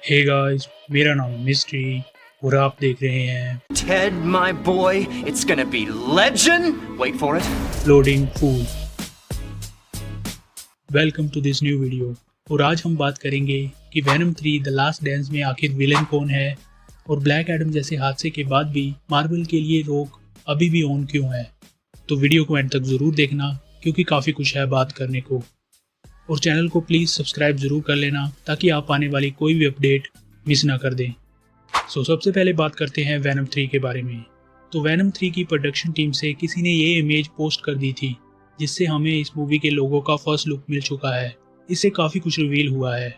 Hey guys, मेरा नाम है मिस्ट्री और आप देख रहे हैं Ted, my boy, it's gonna be legend. Wait for it. Loading full. Welcome to this new video. और आज हम बात करेंगे कि वेनम 3 द लास्ट डांस में आखिर विलेन कौन है और ब्लैक एडम जैसे हादसे के बाद भी मार्वल के लिए रोक अभी भी ऑन क्यों है। तो वीडियो को एंड तक ज़रूर देखना क्योंकि काफ़ी कुछ है बात करने को। और चैनल को प्लीज़ सब्सक्राइब ज़रूर कर लेना ताकि आप आने वाली कोई भी अपडेट मिस ना कर दें। सबसे पहले बात करते हैं वेनम 3 के बारे में। तो वेनम 3 की प्रोडक्शन टीम से किसी ने ये इमेज पोस्ट कर दी थी जिससे हमें इस मूवी के लोगों का फर्स्ट लुक मिल चुका है। इससे काफ़ी कुछ रिवील हुआ है,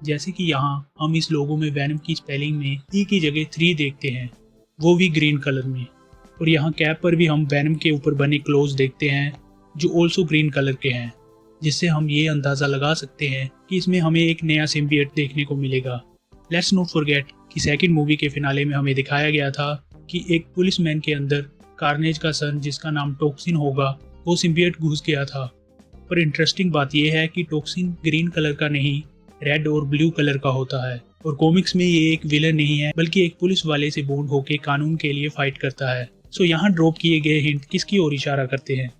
जैसे कि यहाँ हम इस लोगो में वेनम की स्पेलिंग में ई की जगह 3 देखते हैं, वो भी ग्रीन कलर में। और यहाँ कैप पर भी हम वेनम के ऊपर बने क्लोज देखते हैं जो ऑल्सो ग्रीन कलर के हैं, जिससे हम ये अंदाज़ा लगा सकते हैं कि इसमें हमें एक नया सिम्बियट देखने को मिलेगा। लेट्स नॉट फॉरगेट कि सेकंड मूवी के फिनाले में हमें दिखाया गया था कि एक पुलिसमैन के अंदर कार्नेज का सन जिसका नाम टॉक्सिन होगा वो सिम्बियट घुस गया था। पर इंटरेस्टिंग बात यह है कि टॉक्सिन ग्रीन कलर का नहीं, रेड और ब्लू कलर का होता है। और कॉमिक्स में ये एक विलन नहीं है बल्कि एक पुलिस वाले से बॉन्ड होकर कानून के लिए फाइट करता है। सो यहाँ ड्रॉप किए गए हिंट किसकी ओर इशारा करते हैं?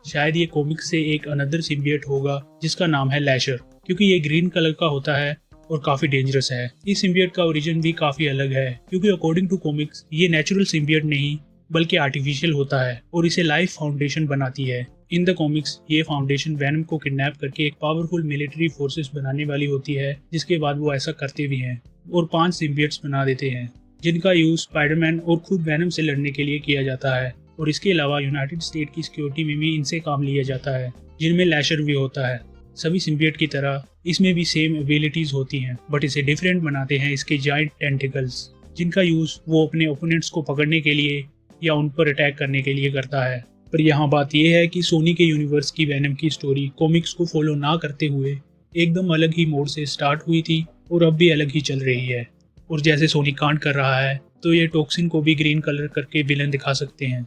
शायद ये कॉमिक्स से एक अनदर सिम्बियट होगा जिसका नाम है लैशर, क्योंकि ये ग्रीन कलर का होता है और काफी डेंजरस है। इस सिम्बियट का ओरिजिन भी काफी अलग है क्योंकि अकॉर्डिंग टू कॉमिक्स ये नेचुरल सिम्बियट नहीं बल्कि आर्टिफिशियल होता है और इसे लाइफ फाउंडेशन बनाती है। इन द कॉमिक्स ये फाउंडेशन वेनम को किडनैप करके एक पावरफुल मिलिट्री फोर्सेस बनाने वाली होती है, जिसके बाद वो ऐसा करते भी हैं और 5 सिम्बियट्स बना देते हैं जिनका यूज स्पाइडरमैन और खुद वेनम से लड़ने के लिए किया जाता है। और इसके अलावा यूनाइटेड स्टेट की सिक्योरिटी में भी इनसे काम लिया जाता है, जिनमें लैशर भी होता है। सभी सिम्बियट की तरह इसमें भी सेम एबिलिटीज होती हैं, बट इसे डिफरेंट बनाते हैं इसके जाइंट टेंटिकल्स, जिनका यूज वो अपने ओपोनेंट्स को पकड़ने के लिए या उन पर अटैक करने के लिए करता है। पर यहाँ बात यह है कि सोनी के यूनिवर्स की वेनम की स्टोरी कॉमिक्स को फॉलो ना करते हुए एकदम अलग ही मोड से स्टार्ट हुई थी और अब भी अलग ही चल रही है। और जैसे सोनी कांड कर रहा है तो ये टॉक्सिन को भी ग्रीन कलर करके विलन दिखा सकते हैं।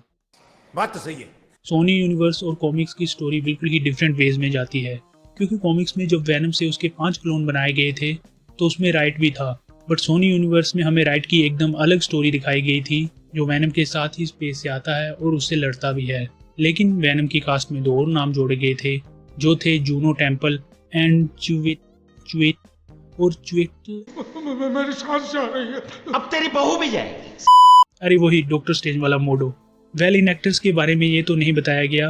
बात तो सही है। सोनी यूनिवर्स और कॉमिक्स की स्टोरी बिल्कुल ही डिफरेंट वेज में जाती है, क्योंकि कॉमिक्स में जब वेनम से उसके 5 क्लोन बनाए गए थे तो उसमें राइट भी था, बट सोनी यूनिवर्स में हमें राइट की एकदम अलग स्टोरी दिखाई गई थी जो वेनम के साथ ही स्पेस से आता है और उससे लड़ता भी है। लेकिन वेनम की कास्ट में 2 और नाम जोड़े गए थे जो थे जूनो टेम्पल एंड च्युइट और मेरी सांस जा रही है। अब तेरी बहू भी जाएगी। अरे वही डॉक्टर स्ट्रेंज वाला मोडो। इन एक्टर्स के बारे में ये तो नहीं बताया गया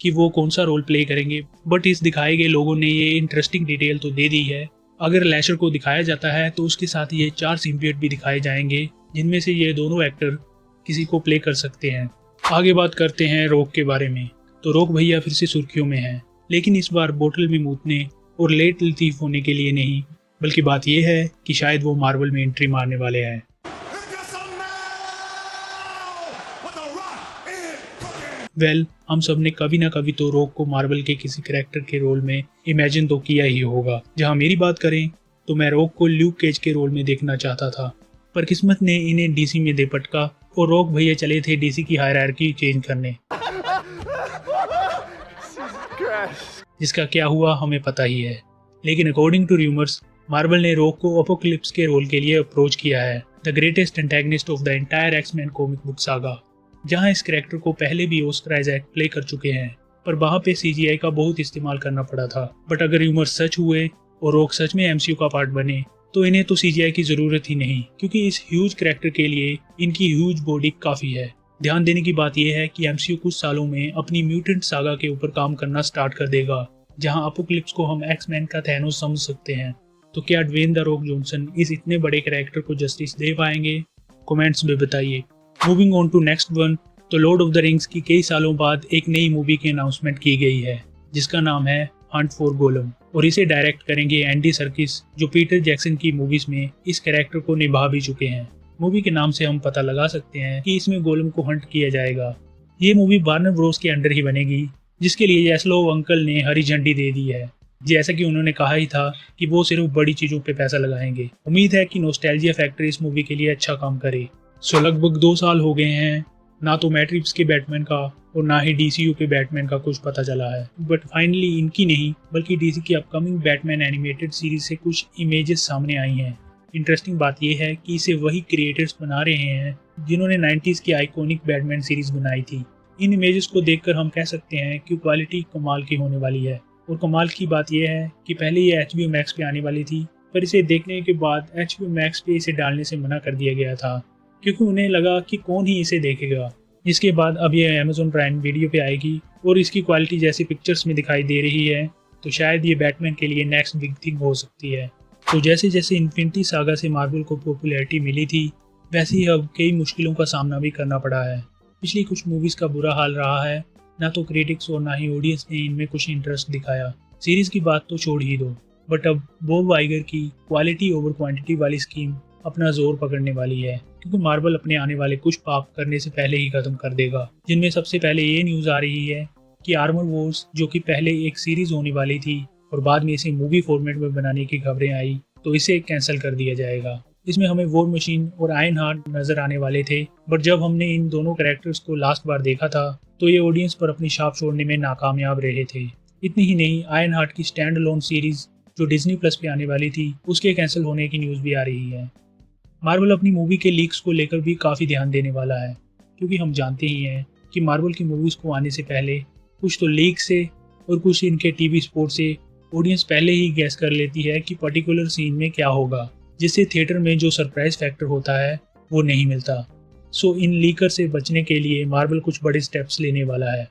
कि वो कौन सा रोल प्ले करेंगे, बट इस दिखाए गए लोगों ने ये इंटरेस्टिंग डिटेल तो दे दी है। अगर लैशर को दिखाया जाता है तो उसके साथ ये 4 सिम्बियट भी दिखाए जाएंगे, जिनमें से ये दोनों एक्टर किसी को प्ले कर सकते हैं। आगे बात करते हैं रॉक के बारे में। तो रॉक भैया फिर से सुर्खियों में हैं, लेकिन इस बार बोतल में मूतने और लेट लतीफ होने के लिए नहीं, बल्कि बात यह है कि शायद वो मार्वल में एंट्री मारने वाले हैं। हम सब ने कभी ना कभी तो रॉक को मार्वल के किसी कैरेक्टर के रोल में इमेजिन तो किया ही होगा। जहां मेरी बात करें तो मैं रॉक को ल्यूक केज के रोल में देखना चाहता था, पर किस्मत ने इन्हें डीसी में दे पटका और रॉक भैया चले थे डीसी की हायरार्की चेंज करने, जिसका क्या हुआ हमें पता ही है। लेकिन अकॉर्डिंग टू रूमर्स मार्वल ने रॉक को अपोकलिप्स के रोल के लिए अप्रोच किया है, the greatest antagonist of the entire X Men comic book saga, जहां इस कैरेक्टर को पहले भी ऑस्कर आइजैक प्ले कर चुके हैं, पर वहां पे सीजीआई का बहुत इस्तेमाल करना पड़ा था। बट अगर रूमर सच हुए और रॉक सच में एमसीयू का पार्ट बने तो इन्हें तो सीजीआई की जरूरत ही नहीं, क्योंकि इस ह्यूज कैरेक्टर के लिए इनकी ह्यूज बॉडी काफी है। ध्यान देने की बात यह है कि एमसीयू कुछ सालों में अपनी म्यूटेंट सागा के ऊपर काम करना स्टार्ट कर देगा, जहां अपोकलिप्स को हम एक्समैन का थैनोस समझ सकते हैं। तो क्या ड्वेन द रॉक जॉनसन इस इतने बड़े कैरेक्टर को जस्टिस दे पाएंगे? कमेंट्स में बताइए। Moving on to next one, तो लॉर्ड ऑफ द रिंग्स की कई सालों बाद एक नई मूवी की अनाउंसमेंट की गई है जिसका नाम है हंट फॉर गोलम, और इसे डायरेक्ट करेंगे एंडी सर्किस, जो पीटर जैक्सन की मूवीज में इस कैरेक्टर को निभा भी चुके हैं। मूवी के नाम से हम पता लगा सकते हैं कि इसमें गोलम को हंट किया जाएगा। ये मूवी वार्नर ब्रोस के अंडर ही बनेगी, जिसके लिए जैसलोव अंकल ने हरी झंडी दे दी है, जैसा कि उन्होंने कहा ही था कि वो सिर्फ बड़ी चीजों पे पैसा लगाएंगे। उम्मीद है कि नॉस्टैल्जिया फैक्टर इस मूवी के लिए अच्छा काम करे। लगभग 2 साल हो गए हैं, ना तो मैट रिव्स के बैटमैन का और ना ही डीसीयू के बैटमैन का कुछ पता चला है, बट फाइनली इनकी नहीं बल्कि डीसी की अपकमिंग बैटमैन एनिमेटेड सीरीज से कुछ इमेजेस सामने आई हैं। इंटरेस्टिंग बात यह है कि इसे वही क्रिएटर्स बना रहे हैं जिन्होंने 90s की आइकॉनिक बैटमैन सीरीज बनाई थी। इन इमेजेस को देखकर हम कह सकते हैं कि क्वालिटी कमाल की होने वाली है। और कमाल की बात यह है कि पहले ये HBO Max पे आने वाली थी, पर इसे देखने के बाद HBO Max पे इसे डालने से मना कर दिया गया था, क्योंकि उन्हें लगा कि कौन ही इसे देखेगा। इसके बाद अब ये Amazon Prime वीडियो पे आएगी और इसकी क्वालिटी जैसी पिक्चर्स में दिखाई दे रही है, तो शायद ये बैटमैन के लिए नेक्स्ट बिग थिंग हो सकती है। तो जैसे जैसे इन्फिनिटी सागा से मार्वल को पॉपुलैरिटी मिली थी, वैसे ही अब कई मुश्किलों का सामना भी करना पड़ा है। पिछली कुछ मूवीज़ का बुरा हाल रहा है, ना तो क्रिटिक्स और ना ही ऑडियंस ने इनमें कुछ इंटरेस्ट दिखाया। सीरीज़ की बात तो छोड़ ही दो, बट अब बॉब वाइगर की क्वालिटी ओवर क्वांटिटी वाली स्कीम अपना जोर पकड़ने वाली है, क्योंकि मार्वल अपने आने वाले कुछ पाप करने से पहले ही खत्म कर देगा। जिनमें सबसे पहले ये न्यूज़ आ रही है कि आर्मर वॉर्स, जो कि पहले एक सीरीज होने वाली थी और बाद में इसे मूवी फॉर्मेट में बनाने की खबरें आई, तो इसे कैंसिल कर दिया जाएगा। इसमें हमें वॉर मशीन और आयरन हार्ट नजर आने वाले थे, बट जब हमने इन दोनों कैरेक्टर्स को लास्ट बार देखा था तो ये ऑडियंस पर अपनी छाप छोड़ने में नाकामयाब रहे थे। इतनी ही नहीं, आयरन हार्ट की स्टैंड अलोन सीरीज जो डिज्नी प्लस पे आने वाली थी, उसके कैंसिल होने की न्यूज़ भी आ रही है। मार्वल अपनी मूवी के लीक्स को लेकर भी काफ़ी ध्यान देने वाला है, क्योंकि हम जानते ही हैं कि मार्वल की मूवीज़ को आने से पहले कुछ तो लीक से और कुछ इनके टीवी स्पोर्ट से ऑडियंस पहले ही गैस कर लेती है कि पर्टिकुलर सीन में क्या होगा, जिससे थिएटर में जो सरप्राइज फैक्टर होता है वो नहीं मिलता। सो इन लीकर से बचने के लिए मार्वल कुछ बड़े स्टेप्स लेने वाला है।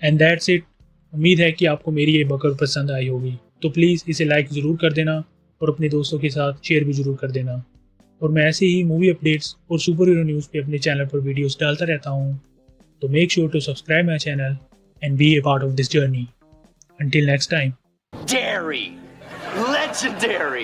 And that's it. उम्मीद है कि आपको मेरी ये बकर पसंद आई होगी, तो प्लीज़ इसे लाइक ज़रूर कर देना और अपने दोस्तों के साथ शेयर भी ज़रूर कर देना। और मैं ऐसे ही मूवी अपडेट्स और सुपर हीरो न्यूज़ पे अपने चैनल पर वीडियोस डालता रहता हूँ, तो make sure to subscribe my channel and be a part of this journey. Until next time. Dairy! Legendary!